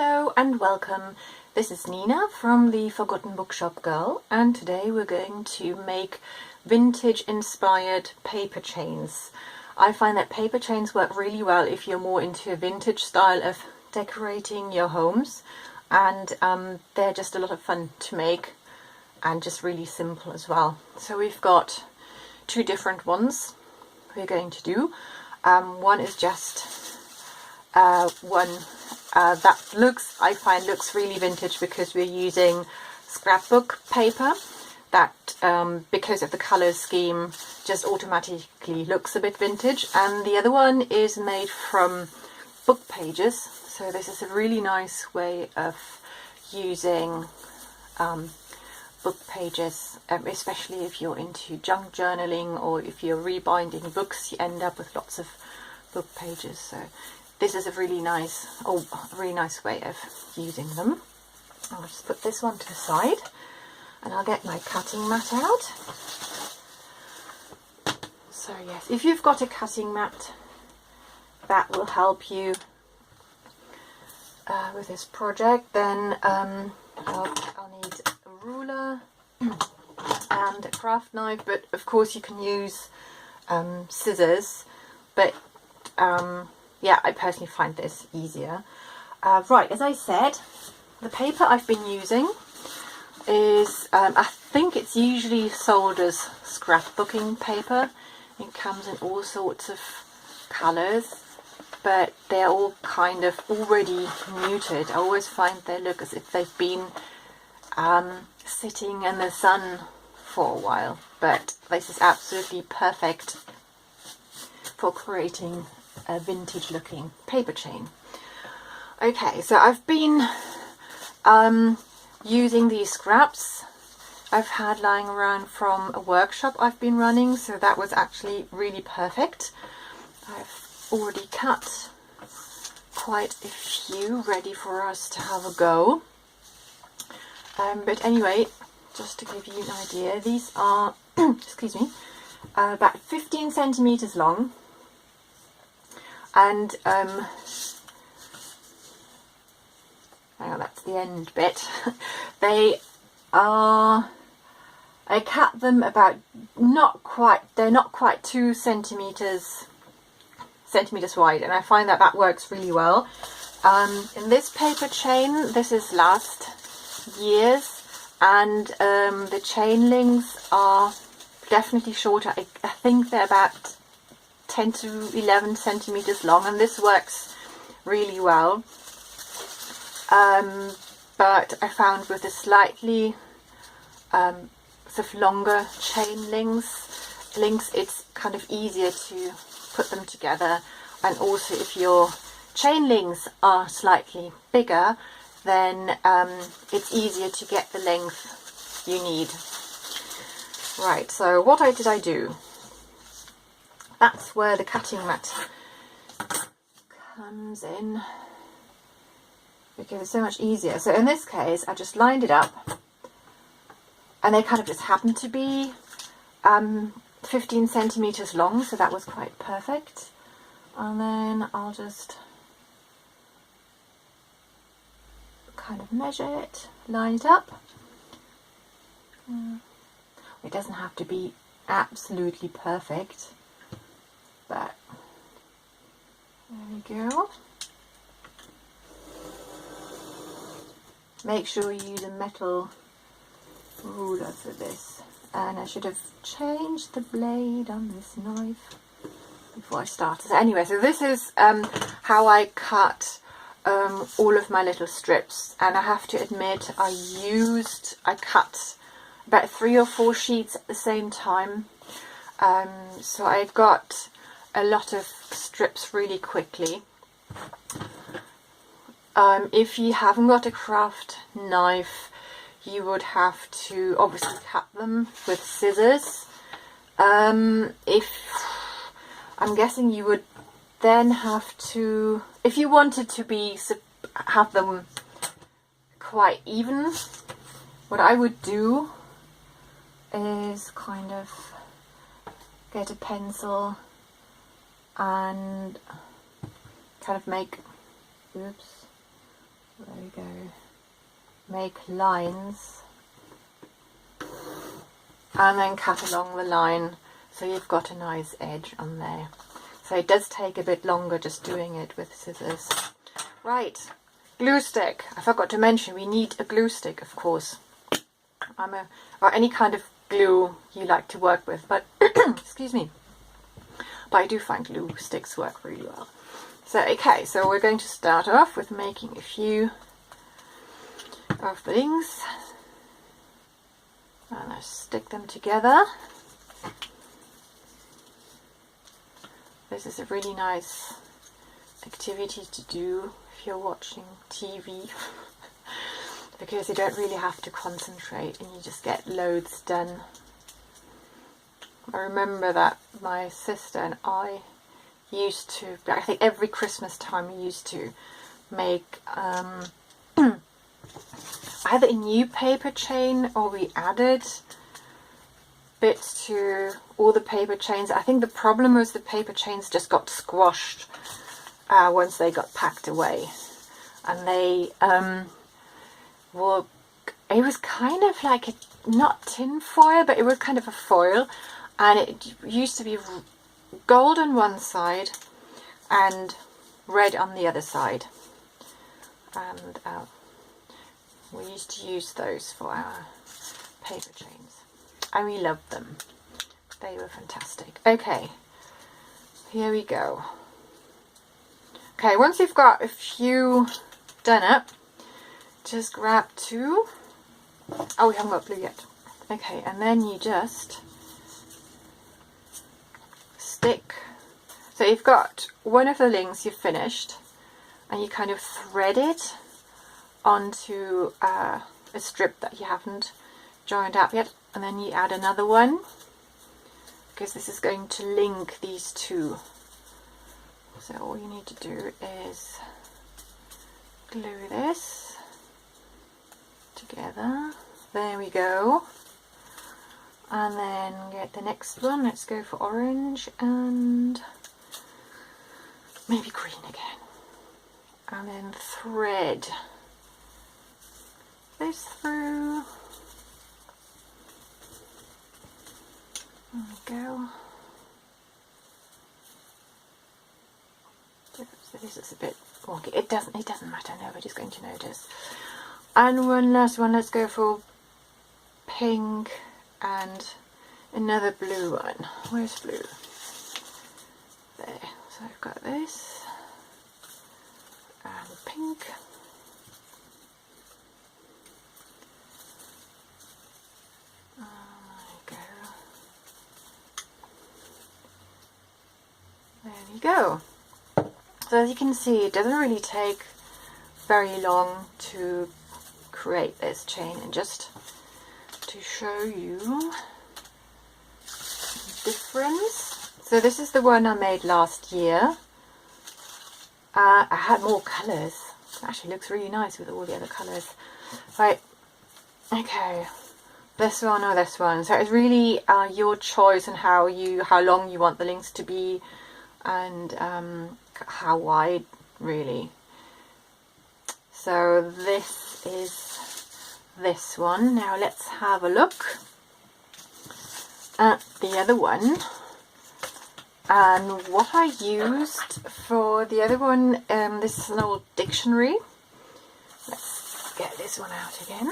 Hello and welcome. This is Nina from the Forgotten Bookshop Girl, and today we're going to make vintage inspired paper chains. I find that paper chains work really well if you're more into a vintage style of decorating your homes, and they're just a lot of fun to make and just really simple as well. So we've got two different ones we're going to do. One is just one that I find looks really vintage because we're using scrapbook paper that because of the colour scheme just automatically looks a bit vintage, and the other one is made from book pages. So this is a really nice way of using book pages, especially if you're into junk journaling or if you're rebinding books, you end up with lots of book pages. So this is a really nice way of using them. I'll just put this one to the side and I'll get my cutting mat out. So yes, if you've got a cutting mat, that will help you with this project. Then I'll need a ruler and a craft knife, but of course you can use scissors, but yeah, I personally find this easier. Right, as I said, the paper I've been using is, I think it's usually sold as scrapbooking paper. It comes in all sorts of colours, but they're all kind of already muted. I always find they look as if they've been sitting in the sun for a while, but this is absolutely perfect for creating a vintage looking paper chain. Okay, so I've been using these scraps I've had lying around from a workshop I've been running, so that was actually really perfect. I've already cut quite a few ready for us to have a go. But anyway, just to give you an idea, these are excuse me, about 15 centimeters long. And hang on, that's the end bit. They are, I cut them about they're not quite 2 centimeters wide, and I find that works really well. In this paper chain, this is last year's, and the chain links are definitely shorter. I think they're about 10 to 11 centimeters long, and this works really well. But I found with the slightly sort of longer chain links, it's kind of easier to put them together. And also, if your chain links are slightly bigger, then it's easier to get the length you need. Right, so what did I do? That's where the cutting mat comes in, because it's so much easier. So in this case, I just lined it up, and they kind of just happened to be 15 centimeters long, so that was quite perfect. And then I'll just kind of measure it, line it up. It doesn't have to be absolutely perfect, but there we go. Make sure you use a metal ruler for this, and I should have changed the blade on this knife before I started. Anyway, so this is how I cut all of my little strips, and I have to admit I cut about 3 or 4 sheets at the same time, so I've got a lot of strips really quickly. If you haven't got a craft knife, you would have to obviously cut them with scissors. If I'm guessing you would then have to, if you wanted to have them quite even, what I would do is kind of get a pencil and kind of make There we go. Make lines and then cut along the line so you've got a nice edge on there. So it does take a bit longer just doing it with scissors. Right, glue stick. I forgot to mention we need a glue stick, of course. Or any kind of glue you like to work with, but excuse me. But I do find glue sticks work really well. So okay, so we're going to start off with making a few of the links. And I stick them together. This is a really nice activity to do if you're watching TV because you don't really have to concentrate and you just get loads done. I remember that my sister and I used to, I think every Christmas time we used to make either a new paper chain or we added bits to all the paper chains. I think the problem was the paper chains just got squashed once they got packed away, and they were, it was kind of like not tin foil, but it was kind of a foil, and it used to be gold on one side and red on the other side, and we used to use those for our paper chains and we loved them. They were fantastic. Okay, here we go. Okay, once you've got a few done up, just grab two. Oh, we haven't got glue yet. Okay, and then you just stick. So you've got one of the links you've finished and you kind of thread it onto a strip that you haven't joined up yet, and then you add another one because this is going to link these two. So all you need to do is glue this together. There we go. And then get the next one. Let's go for orange and maybe green again. And then thread this through. There we go. So this is a bit wonky. It doesn't matter, nobody's going to notice. And one last one, let's go for pink and another blue one. Where's blue? There. So I've got this and pink. There we go. So as you can see, it doesn't really take very long to create this chain, and just to show you the difference. So this is the one I made last year. I had more colours. It actually looks really nice with all the other colours. Right, okay, this one or this one. So it's really your choice on how long you want the links to be, and how wide, really. So this is this one. Now let's have a look at the other one and what I used for the other one. This is an old dictionary. Let's get this one out again.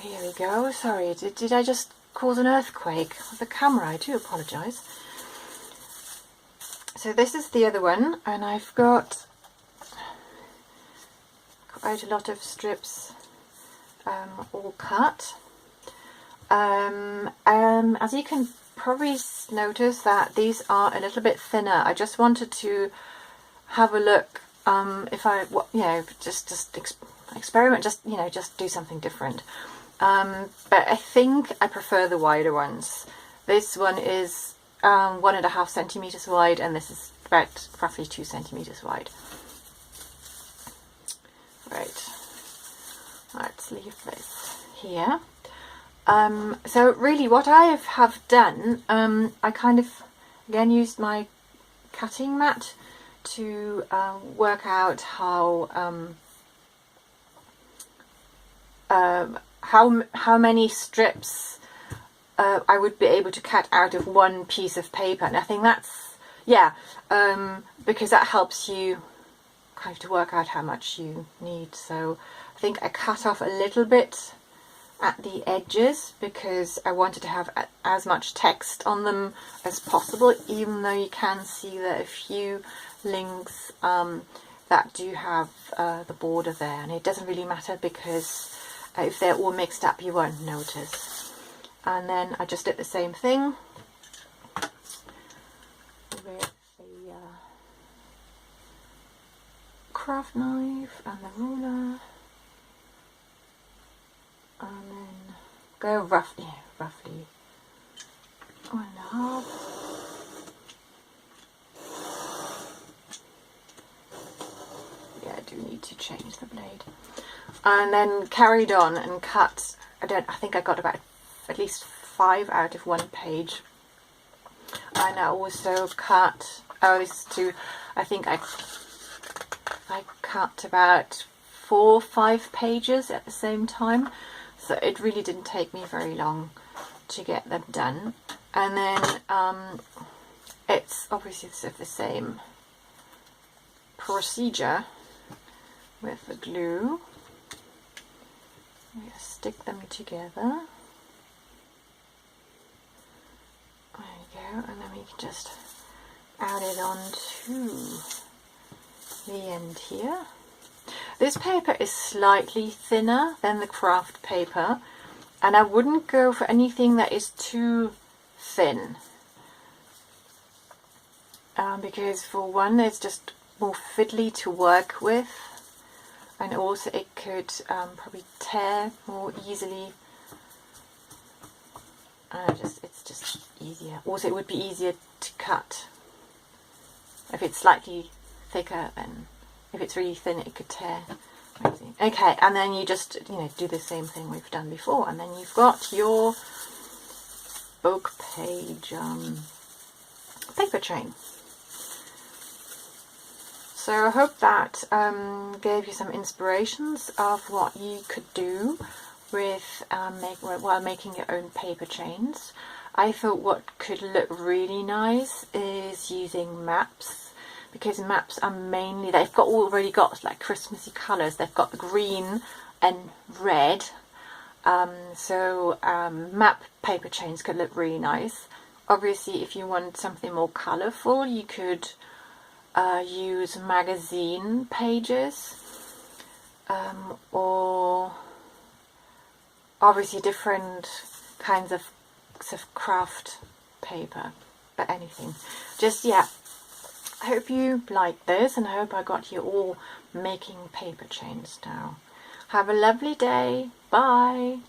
Here we go. Sorry, did I just cause an earthquake with the camera? I do apologise. So this is the other one, and I've got quite a lot of strips all cut. As you can probably notice that these are a little bit thinner. I just wanted to have a look if I, just experiment, just do something different. But I think I prefer the wider ones. This one is 1.5 centimeters wide, and this is about roughly 2 centimeters wide. Right, let's leave this here. So really what I have done, I kind of again used my cutting mat to work out how many strips I would be able to cut out of one piece of paper. And I think that's, yeah, because that helps you kind of to work out how much you need. So I think I cut off a little bit at the edges because I wanted to have as much text on them as possible, even though you can see that a few links that do have the border there, and it doesn't really matter because if they're all mixed up you won't notice. And then I just did the same thing with the craft knife and the ruler, and then go roughly 1.5. Yeah, I do need to change the blade. And then carried on and cut. I think I got about at least 5 out of one page. And I also cut, I think I cut about 4 or 5 pages at the same time, so it really didn't take me very long to get them done. And then it's obviously the same procedure with the glue. We stick them together. There we go, and then we can just add it on to the end here. This paper is slightly thinner than the craft paper, and I wouldn't go for anything that is too thin, because for one it's just more fiddly to work with, and also it could probably tear more easily. It's just easier. Also, it would be easier to cut if it's slightly thicker than if it's really thin. It could tear. Okay, and then you just do the same thing we've done before, and then you've got your book page paper chain. So I hope that gave you some inspirations of what you could do with while making your own paper chains. I thought what could look really nice is using maps, because maps are mainly, they've already got like Christmassy colours. They've got the green and red, so map paper chains could look really nice. Obviously, if you want something more colourful, you could use magazine pages, or obviously different kinds of craft paper, but anything. Just, yeah, I hope you like this, and I hope I got you all making paper chains now. Have a lovely day. Bye.